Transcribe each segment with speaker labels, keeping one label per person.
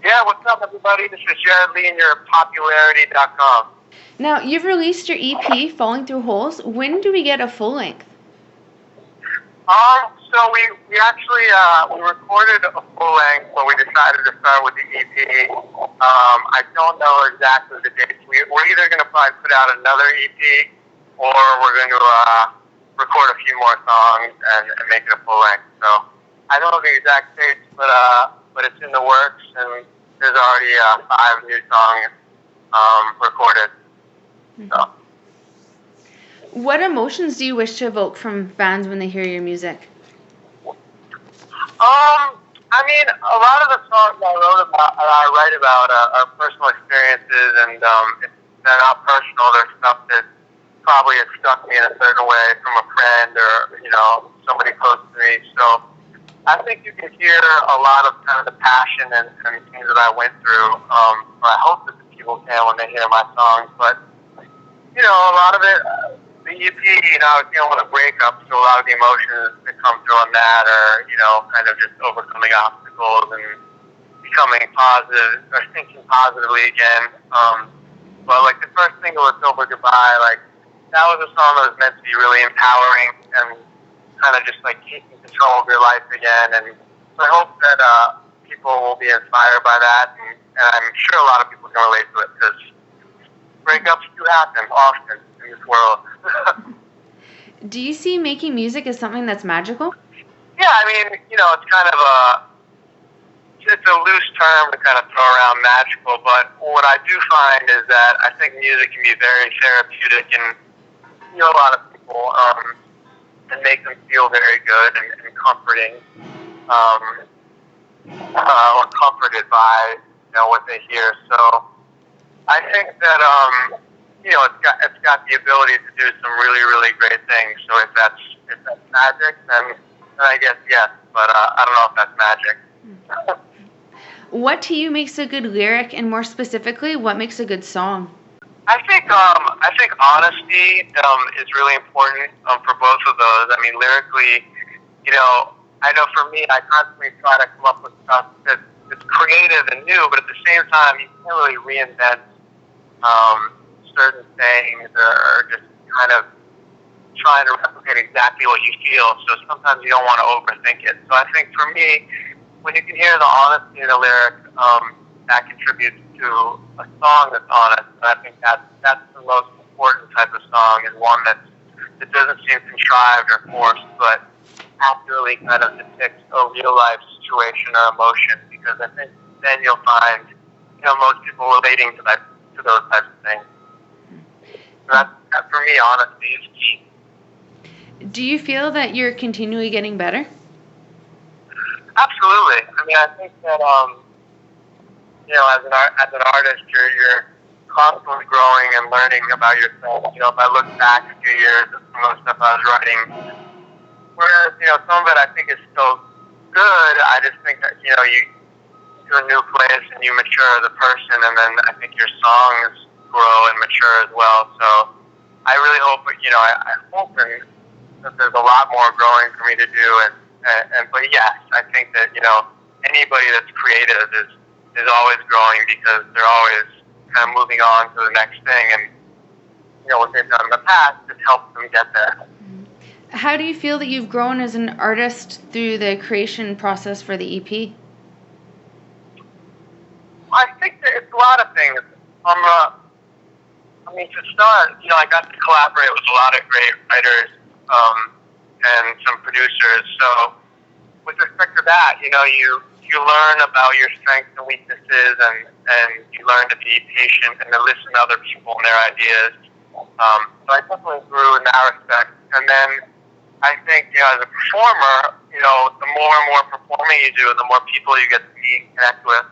Speaker 1: Yeah, what's up, everybody? This is Jared Lee, and you're at Popularity.com.
Speaker 2: Now, you've released your EP, Falling Through Holes. When do we get a full length?
Speaker 1: So we actually we recorded a full length, but we decided to start with the EP. I don't know exactly the dates. We're either going to probably put out another EP, or we're going to record a few more songs and make it a full length. So I don't know the exact dates, but it's in the works, and there's already 5 new songs recorded. So.
Speaker 2: What emotions do you wish to evoke from fans when they hear your music?
Speaker 1: I mean, a lot of the songs I write about are personal experiences, and they're not personal. They're stuff that probably has struck me in a certain way from a friend or somebody close to me. So I think you can hear a lot of kind of the passion and things that I went through. Or I hope that the people can when they hear my songs. But a lot of it. The EP, I was dealing with a breakup, so a lot of the emotions that come through on that are, kind of just overcoming obstacles and becoming positive or thinking positively again. But like the first single, "It's Over Goodbye," like that was a song that was meant to be really empowering and kind of just like taking control of your life again. And so I hope that people will be inspired by that, and I'm sure a lot of people can relate to it because breakups do happen often in this world.
Speaker 2: Do you see making music as something that's magical?
Speaker 1: Yeah, I mean, it's kind of it's a loose term to kind of throw around magical, but what I do find is that I think music can be very therapeutic and a lot of people and make them feel very good and comforting or comforted by what they hear. So I think that it's got the ability to do some really, really great things. So if that's magic, then I guess yes. But I don't know if that's magic.
Speaker 2: What to you makes a good lyric, and more specifically, what makes a good song?
Speaker 1: I think honesty is really important for both of those. I mean, lyrically, I know for me, I constantly try to come up with stuff that's creative and new, but at the same time, you can't really reinvent certain things or just kind of trying to replicate exactly what you feel. So sometimes you don't want to overthink it. So I think for me, when you can hear the honesty in the lyric, that contributes to a song that's honest. And I think that's the most important type of song, and one that doesn't seem contrived or forced, but accurately kind of depicts a real life situation or emotion. Because I think then you'll find most people relating to those types of things. So that for me, honesty is key.
Speaker 2: Do you feel that you're continually getting better?
Speaker 1: Absolutely. I mean, I think that as an artist, you're constantly growing and learning about yourself. If I look back a few years at some of the stuff I was writing, whereas some of it I think is still good, I just think that you to a new place and you mature as a person, and then I think your songs grow and mature as well. So I really hope, I hope that there's a lot more growing for me to do. But yes, I think that, anybody that's creative is always growing because they're always kind of moving on to the next thing. And, what they've done in the past just helps them get there.
Speaker 2: How do you feel that you've grown as an artist through the creation process for the EP?
Speaker 1: I think that it's a lot of things. To start, I got to collaborate with a lot of great writers and some producers. So with respect to that, you learn about your strengths and weaknesses, and you learn to be patient and to listen to other people and their ideas. So I definitely grew in that respect. And then I think, as a performer, the more and more performing you do, and the more people you get to meet and connect with,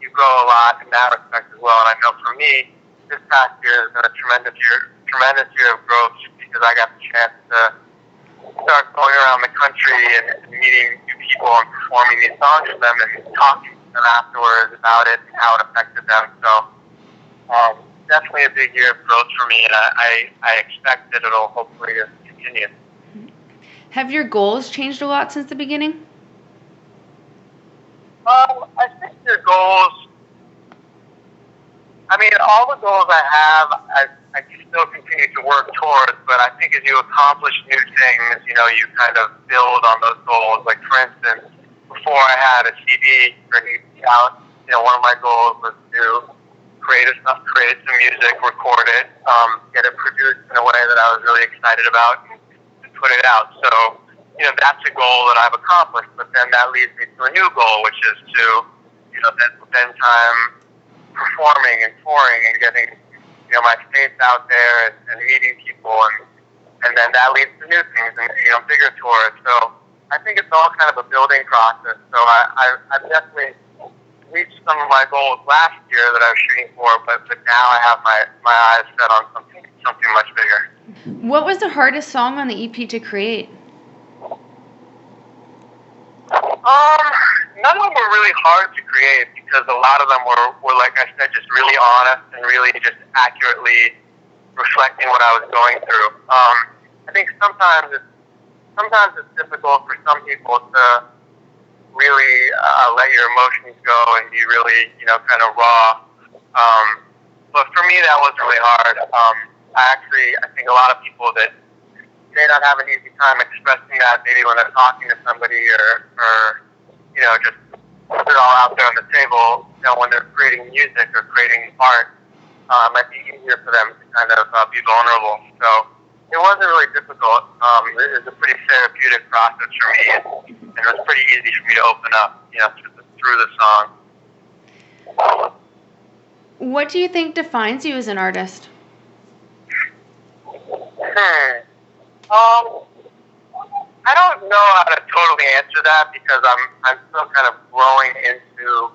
Speaker 1: you grow a lot in that respect as well. And I know for me, this past year has been a tremendous year of growth because I got the chance to start going around the country and meeting new people and performing these songs with them and talking to them afterwards about it and how it affected them. So definitely a big year of growth for me, and I expect that it'll hopefully continue.
Speaker 2: Have your goals changed a lot since the beginning?
Speaker 1: I think the goals, I mean, all the goals I have, I still continue to work towards, but I think as you accomplish new things, you know, you kind of build on those goals. Like, for instance, before I had a CD or an EP out, you know, one of my goals was to create some music, record it, get it produced in a way that I was really excited about, and put it out. So, you know, that's a goal that I've accomplished, but then that leads me to a new goal, which is to, you know, then spend time performing and touring and getting, you know, my face out there and meeting people, and then that leads to new things and, you know, bigger tours. So I think it's all kind of a building process. So I definitely reached some of my goals last year that I was shooting for, but now I have my eyes set on something much bigger.
Speaker 2: What was the hardest song on the EP to create?
Speaker 1: None of them were really hard to create because a lot of them were like I said, just really honest and really just accurately reflecting what I was going through. I think sometimes it's difficult for some people to really let your emotions go and be really, you know, kind of raw. But for me, that was really hard. I think a lot of people that may not have an easy time expressing that maybe when they're talking to somebody or you know, just put it all out there on the table, you know, when they're creating music or creating art, it might be easier for them to kind of be vulnerable. So it wasn't really difficult. It was a pretty therapeutic process for me, and it was pretty easy for me to open up, you know, through the song.
Speaker 2: What do you think defines you as an artist?
Speaker 1: I don't know how to totally answer that because I'm still kind of growing into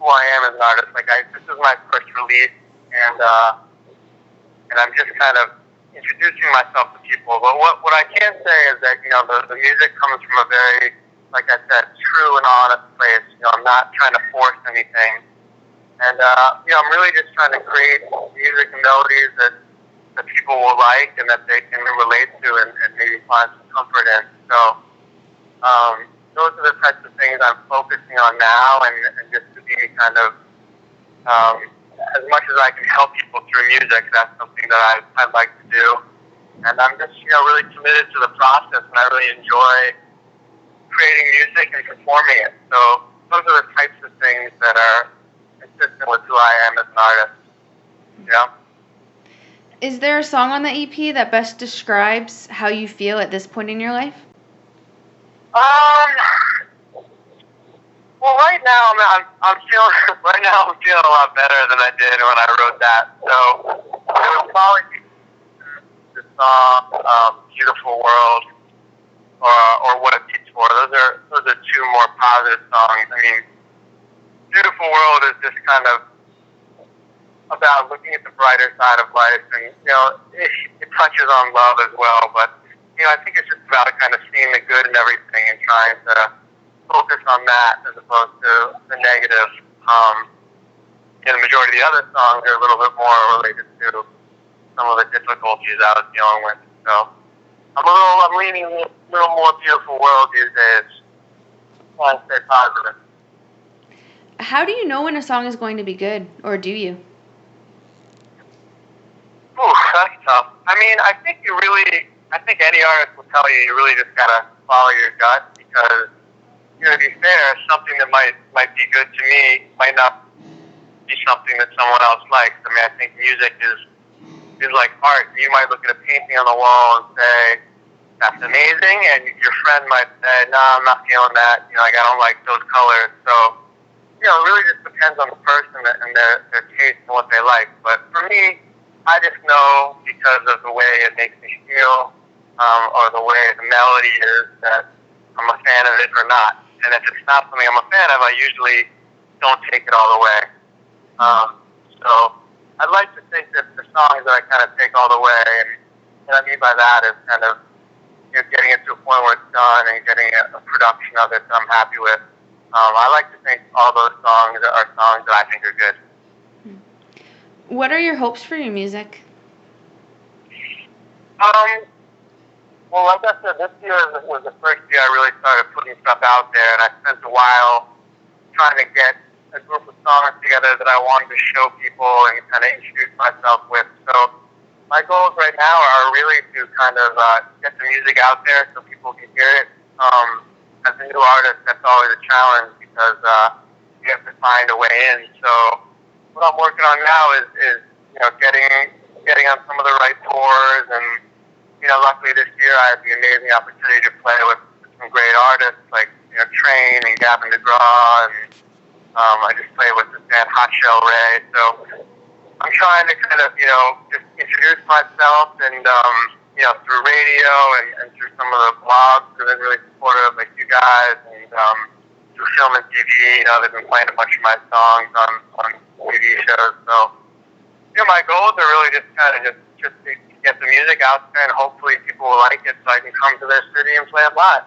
Speaker 1: who I am as an artist. Like this is my first release, and I'm just kind of introducing myself to people. But what I can say is that, you know, the music comes from a very, like I said, true and honest place. You know, I'm not trying to force anything, and you know, I'm really just trying to create music and melodies that people will like and that they can relate to and maybe find some comfort in. So those are the types of things I'm focusing on now, and just to be kind of as much as I can help people through music, that's something that I'd like to do. And I'm just, you know, really committed to the process, and I really enjoy creating music and performing it. So those are the types of things that are consistent with who I am as an artist. You know?
Speaker 2: Is there a song on the EP that best describes how you feel at this point in your life?
Speaker 1: Well, right now I'm feeling a lot better than I did when I wrote that. So it would probably be the song "Beautiful World" or "What It Beats For." Those are two more positive songs. I mean, "Beautiful World" is just kind of about looking at the brighter side of life, and you know, it touches on love as well. But you know, I think it's just about kind of seeing the good in everything and trying to focus on that as opposed to the negative. And the majority of the other songs are a little bit more related to some of the difficulties I was dealing with. So I'm leaning a little more "Beautiful World" these days. Trying to stay positive.
Speaker 2: How do you know when a song is going to be good, or do you?
Speaker 1: Ooh, that's tough. I mean, I think any artist will tell you really just gotta follow your gut, because, you know, to be fair, something that might be good to me might not be something that someone else likes. I mean, I think music is like art. You might look at a painting on the wall and say, that's amazing, and your friend might say, no, I'm not feeling that. You know, like, I don't like those colors. So, you know, it really just depends on the person and their taste and what they like. But for me, I just know because of the way it makes me feel, or the way the melody is, that I'm a fan of it or not. And if it's not something I'm a fan of, I usually don't take it all the way. So I'd like to think that the songs that I kind of take all the way, and what I mean by that is kind of, you know, getting it to a point where it's done and getting a production of it that I'm happy with. I like to think all those songs are songs that I think are good.
Speaker 2: What are your hopes for your music?
Speaker 1: Well, like I said, this year was the first year I really started putting stuff out there, and I spent a while trying to get a group of songs together that I wanted to show people and kind of introduce myself with. So my goals right now are really to kind of get the music out there so people can hear it. As a new artist, that's always a challenge because you have to find a way in. So what I'm working on now is getting on some of the right tours, and luckily this year I had the amazing opportunity to play with some great artists like Train and Gavin DeGraw, and I just played with this band Hot Shell Ray. So I'm trying to kind of just introduce myself and through radio and through some of the blogs that have been really supportive, like you guys, and through film and TV. They've been playing a bunch of my songs on TV shows. So my goals are really just kind of just to get the music out there, and hopefully people will like it so I can come to their city and play it live.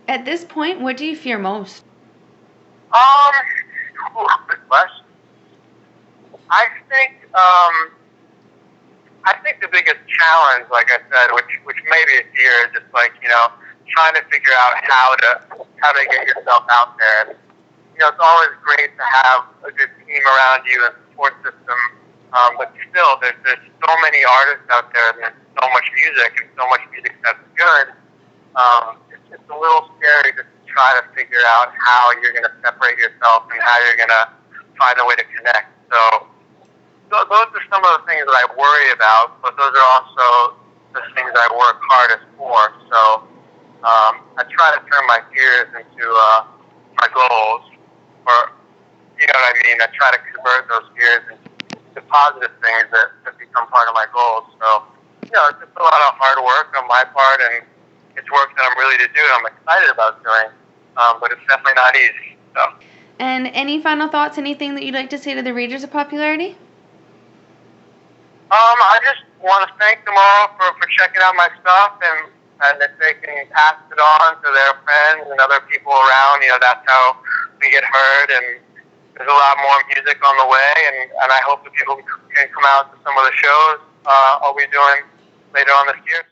Speaker 2: At this point, what do you fear most?
Speaker 1: Good question. I think the biggest challenge, like I said, which maybe is here, is just trying to figure out how to get yourself out there. And, it's always great to have a good team around you and support system, but still, there's so many artists out there, and there's so much music, and so much music that's good. It's a little scary to try to figure out how you're going to separate yourself and how you're going to find a way to connect. So those are some of the things that I worry about, but those are also the things I work hardest for. So I try to turn my fears into my goals, or you know what I mean. I try to convert those fears into positive things that become part of my goals. So it's just a lot of hard work on my part, and it's work that I'm ready to do. And I'm excited about doing, but it's definitely not easy. So.
Speaker 2: And any final thoughts? Anything that you'd like to say to the Ragers of Popularity?
Speaker 1: I just want to thank them all for checking out my stuff, and if they can pass it on to their friends and other people around, that's how we get heard. And there's a lot more music on the way, and I hope that people can come out to some of the shows I'll be doing later on this year.